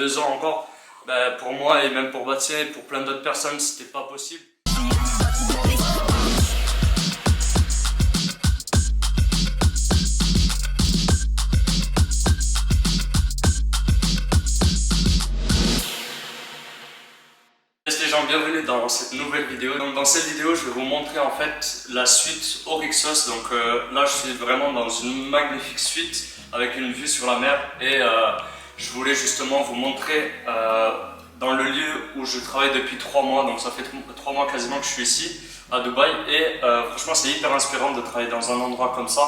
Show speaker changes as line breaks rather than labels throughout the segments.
2 ans encore, ben, pour moi et même pour Bastien et pour plein d'autres personnes, c'était pas possible. Les gens, bienvenue dans cette nouvelle vidéo. Donc dans cette vidéo, je vais vous montrer en fait la suite Oryxos. Donc là, je suis vraiment dans une magnifique suite avec une vue sur la mer et je voulais justement vous montrer dans le lieu où je travaille depuis 3 mois. Donc ça fait 3 mois quasiment que je suis ici à Dubaï et franchement, c'est hyper inspirant de travailler dans un endroit comme ça.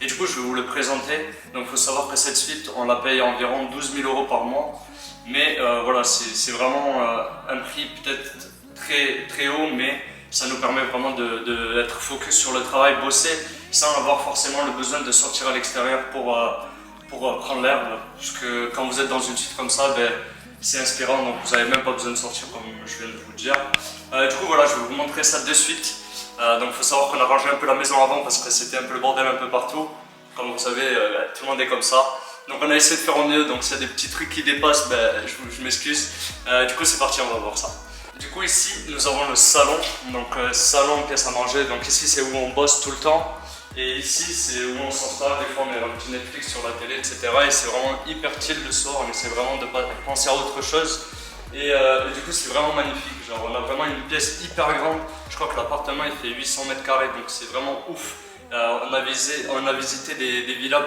Et du coup, je vais vous le présenter. Donc il faut savoir que cette suite, on la paye environ 12 000 € par mois. Mais voilà, c'est vraiment un prix peut-être très haut, mais ça nous permet vraiment d'être focus sur le travail, bosser, sans avoir forcément le besoin de sortir à l'extérieur pour prendre l'air. Parce que quand vous êtes dans une suite comme ça, ben, c'est inspirant, donc vous n'avez même pas besoin de sortir comme je viens de vous le dire. Du coup voilà, je vais vous montrer ça de suite. Donc il faut savoir qu'on a rangé un peu la maison avant parce que c'était un peu le bordel un peu partout. Comme vous savez, tout le monde est comme ça. Donc on a essayé de faire au mieux, donc s'il y a des petits trucs qui dépassent, ben, je m'excuse. Du coup c'est parti, on va voir ça. Du coup ici nous avons le salon, donc salon, pièce à manger, donc ici c'est où on bosse tout le temps. Et ici c'est où on s'installe, des fois on met un petit Netflix sur la télé, etc. Et c'est vraiment hyper chill le soir, on essaie vraiment de ne pas penser à autre chose. Et du coup c'est vraiment magnifique, genre on a vraiment une pièce hyper grande, je crois que l'appartement il fait 800 mètres carrés, donc c'est vraiment ouf. On a visité des villas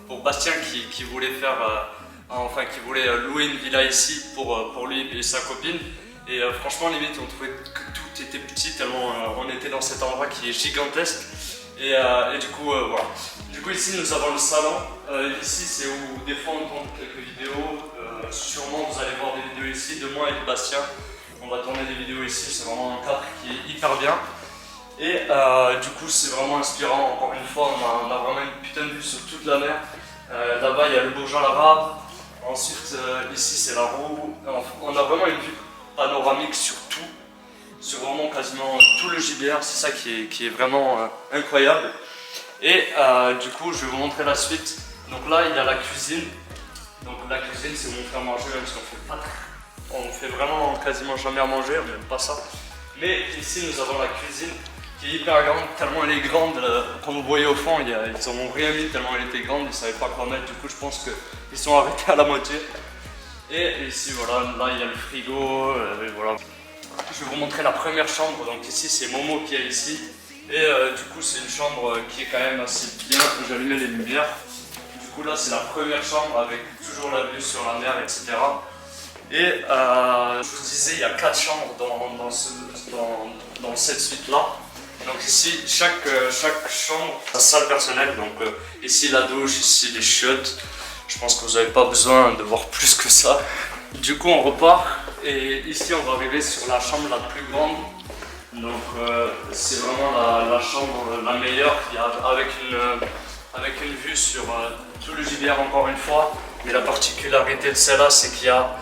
pour Bastien qui voulait qui voulait louer une villa ici pour lui et sa copine. Et franchement limite on trouvait que tout était petit tellement on était dans cet endroit qui est gigantesque. Et du coup voilà. Du coup ici nous avons le salon. Ici c'est où des fois on tourne quelques vidéos. Sûrement vous allez voir des vidéos ici de moi et de Bastien. On va tourner des vidéos ici, c'est vraiment un cadre qui est hyper bien. Et du coup c'est vraiment inspirant, encore une fois on a vraiment une putain de vue sur toute la mer. Là-bas il y a le Burj Al Arab, ensuite ici c'est la roue. On a vraiment une vue panoramique sur tout, sur vraiment quasiment tout le JBR, c'est ça qui est vraiment incroyable. Et du coup je vais vous montrer la suite. Donc là il y a la cuisine, donc la cuisine c'est où on fait à manger même si on fait vraiment quasiment jamais à manger, on n'aime pas ça. Mais ici nous avons la cuisine qui est hyper grande, tellement elle est grande, comme vous voyez au fond, ils n'en ont rien mis tellement elle était grande, ils ne savaient pas quoi mettre, du coup je pense qu'ils sont arrêtés à la moitié. Et ici voilà, là il y a le frigo, et voilà. Je vais vous montrer la première chambre, donc ici c'est Momo qui est ici. Et du coup c'est une chambre qui est quand même assez bien, j'ai allumé les lumières. Du coup là c'est la première chambre avec toujours la vue sur la mer, etc. Et je vous disais, il y a 4 chambres dans cette suite là. Donc ici, chaque chambre a sa salle personnelle. Donc ici la douche, ici les chiottes. Je pense que vous n'avez pas besoin de voir plus que ça. Du coup on repart et ici on va arriver sur la chambre la plus grande. Donc c'est vraiment la chambre la meilleure avec une vue sur tout le JBR encore une fois. Mais la particularité de celle-là c'est qu'il y a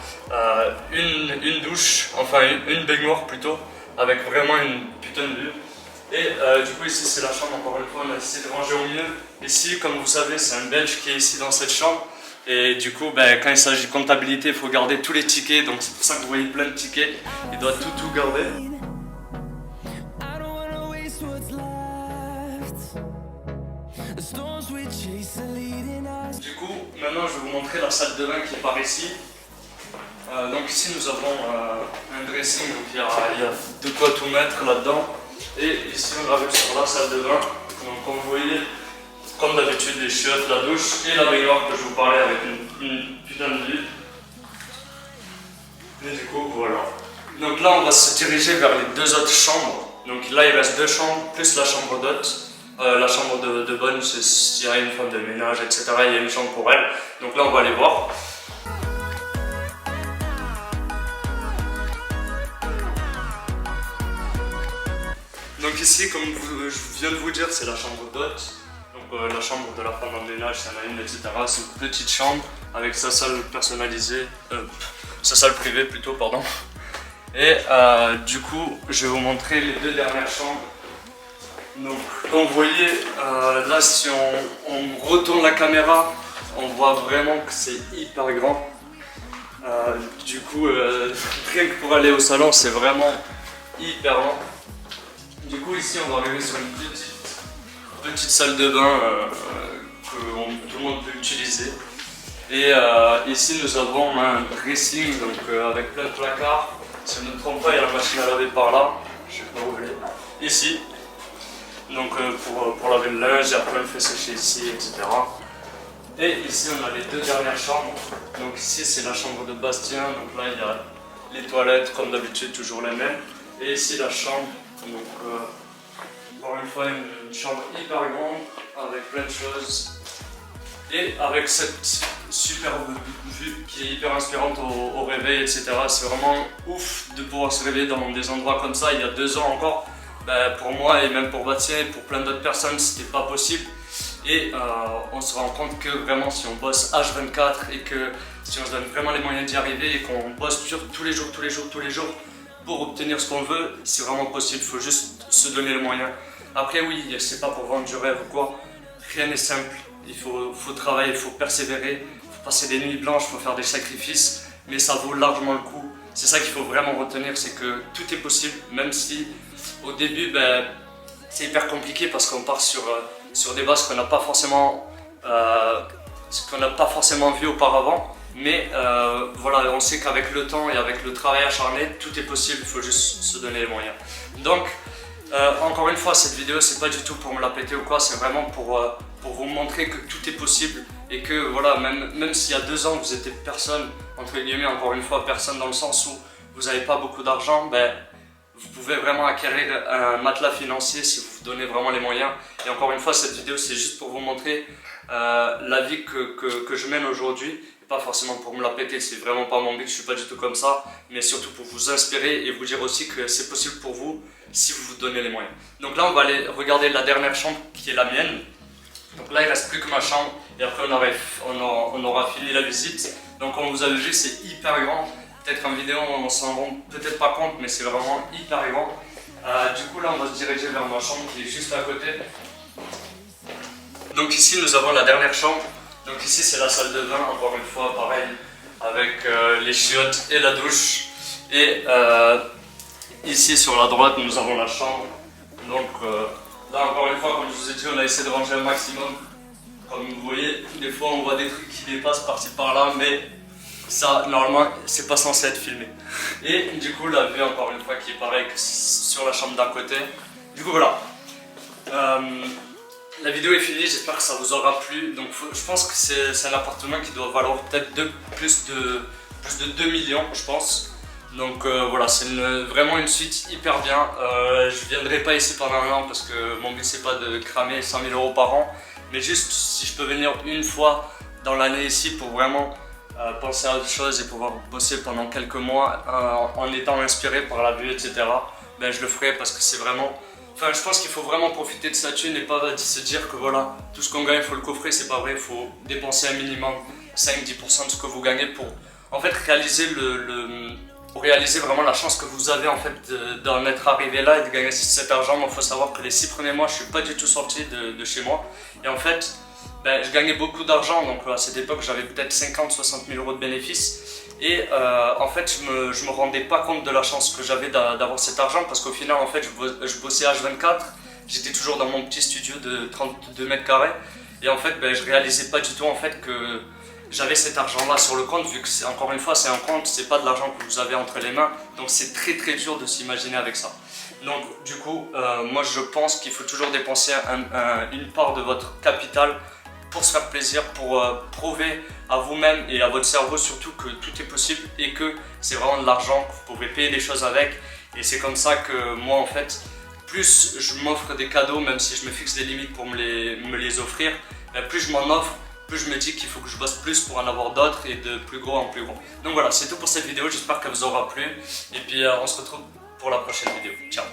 une douche, enfin une baignoire plutôt, avec vraiment une putain de vue. Et du coup ici c'est la chambre, encore une fois on a essayé de ranger au mieux. Ici comme vous savez c'est un bench qui est ici dans cette chambre. Et du coup ben, quand il s'agit de comptabilité il faut garder tous les tickets. Donc c'est pour ça que vous voyez plein de tickets. Il doit tout garder. Du coup maintenant je vais vous montrer la salle de bain qui est par ici. Donc ici nous avons un dressing, donc il y a de quoi tout mettre là-dedans. Et ici on arrive sur la salle de bain. Donc comme vous voyez, comme d'habitude les chiottes, la douche et la baignoire que je vous parlais avec une putain de vue. Et du coup voilà. Donc là on va se diriger vers les 2 autres chambres. Donc là il reste 2 chambres plus la chambre d'hôte. La chambre de bonne, s'il y a une femme de ménage, etc. Il y a une chambre pour elle. Donc là on va aller voir. Donc ici, comme je viens de vous dire, c'est la chambre d'hôte. Donc la chambre de la femme en ménage, c'est une, etc. C'est une petite chambre avec sa salle personnalisée, sa salle privée plutôt, pardon. Et du coup, je vais vous montrer les 2 dernières chambres. Donc comme vous voyez, là si on retourne la caméra, on voit vraiment que c'est hyper grand. Du coup, rien que pour aller au salon, c'est vraiment hyper long. Du coup, ici, on va arriver sur une petite salle de bain que tout le monde peut utiliser. Et ici, nous avons un dressing donc, avec plein de placards. Si je ne me trompe pas, il y a la machine à laver par là. Je ne sais pas où elle est. Ici. Donc pour laver le linge, et après on le fait sécher ici, etc. Et ici on a les deux dernières chambres. Donc ici c'est la chambre de Bastien, donc là il y a les toilettes comme d'habitude, toujours les mêmes. Et ici la chambre, donc encore une fois une chambre hyper grande avec plein de choses. Et avec cette superbe vue qui est hyper inspirante au réveil, etc. C'est vraiment ouf de pouvoir se réveiller dans des endroits comme ça. Il y a 2 ans encore, pour moi et même pour Bastien et pour plein d'autres personnes, c'était pas possible. Et on se rend compte que vraiment si on bosse H24 et que si on se donne vraiment les moyens d'y arriver et qu'on bosse dur tous les jours pour obtenir ce qu'on veut, c'est vraiment possible, il faut juste se donner les moyens. Après oui, c'est pas pour vendre du rêve ou quoi, rien n'est simple, il faut travailler, il faut persévérer, il faut passer des nuits blanches, il faut faire des sacrifices, mais ça vaut largement le coup. C'est ça qu'il faut vraiment retenir, c'est que tout est possible, même si au début c'est hyper compliqué parce qu'on part sur des bases qu'on n'a pas forcément vu auparavant. Mais voilà, on sait qu'avec le temps et avec le travail acharné, tout est possible, il faut juste se donner les moyens. Donc, encore une fois, cette vidéo, c'est pas du tout pour me la péter ou quoi, c'est vraiment pour vous montrer que tout est possible et que voilà, même s'il y a 2 ans, vous étiez personne, entre guillemets, encore une fois, personne dans le sens où vous n'avez pas beaucoup d'argent, vous pouvez vraiment acquérir un matelas financier si vous vous donnez vraiment les moyens. Et encore une fois, cette vidéo, c'est juste pour vous montrer la vie que je mène aujourd'hui. Pas forcément pour me la péter, c'est vraiment pas mon but, je suis pas du tout comme ça, mais surtout pour vous inspirer et vous dire aussi que c'est possible pour vous si vous vous donnez les moyens. Donc là, on va aller regarder la dernière chambre qui est la mienne. Donc là, il reste plus que ma chambre et après on aura fini la visite. Donc comme vous avez vu, c'est hyper grand. Peut-être en vidéo, on s'en rend peut-être pas compte, mais c'est vraiment hyper grand. Du coup, là, on va se diriger vers ma chambre qui est juste à côté. Donc ici, nous avons la dernière chambre. Donc ici c'est la salle de bain, encore une fois pareil, avec les chiottes et la douche. Et ici sur la droite nous avons la chambre. Donc là encore une fois, comme je vous ai dit, on a essayé de ranger un maximum. Comme vous voyez, des fois on voit des trucs qui dépassent par-ci par-là, mais ça normalement c'est pas censé être filmé. Et du coup la vue encore une fois qui est pareil que sur la chambre d'à côté. Du coup voilà. La vidéo est finie, j'espère que ça vous aura plu. Donc je pense que c'est un appartement qui doit valoir peut-être plus de 2 millions, je pense. Donc voilà, c'est vraiment une suite hyper bien. Je viendrai pas ici pendant 1 an parce que mon but c'est pas de cramer 100 000 € par an. Mais juste si je peux venir une fois dans l'année ici pour vraiment penser à autre chose et pouvoir bosser pendant quelques mois en étant inspiré par la vue, etc. Je le ferai parce que c'est vraiment... Enfin, je pense qu'il faut vraiment profiter de sa thune et pas se dire que voilà, tout ce qu'on gagne, il faut le coffrer, c'est pas vrai, il faut dépenser un minimum 5-10% de ce que vous gagnez pour en fait réaliser vraiment la chance que vous avez en fait d'en être arrivé là et de gagner cet argent. Moi, il faut savoir que les 6 premiers mois, je suis pas du tout sorti de chez moi et en fait, je gagnais beaucoup d'argent, donc à cette époque, j'avais peut-être 50-60 000 € de bénéfices. Et en fait, je me rendais pas compte de la chance que j'avais d'avoir cet argent parce qu'au final, en fait, je bossais H24, j'étais toujours dans mon petit studio de 32 mètres carrés et en fait, je réalisais pas du tout en fait que j'avais cet argent-là sur le compte vu que encore une fois, c'est un compte, c'est pas de l'argent que vous avez entre les mains, donc c'est très dur de s'imaginer avec ça. Donc du coup, moi je pense qu'il faut toujours dépenser une part de votre capital pour se faire plaisir, pour prouver à vous-même et à votre cerveau surtout que tout est possible et que c'est vraiment de l'argent, que vous pouvez payer des choses avec. Et c'est comme ça que moi en fait, plus je m'offre des cadeaux, même si je me fixe des limites pour me les offrir, plus je m'en offre, plus je me dis qu'il faut que je bosse plus pour en avoir d'autres et de plus gros en plus gros. Donc voilà, c'est tout pour cette vidéo, j'espère qu'elle vous aura plu et puis on se retrouve pour la prochaine vidéo. Ciao.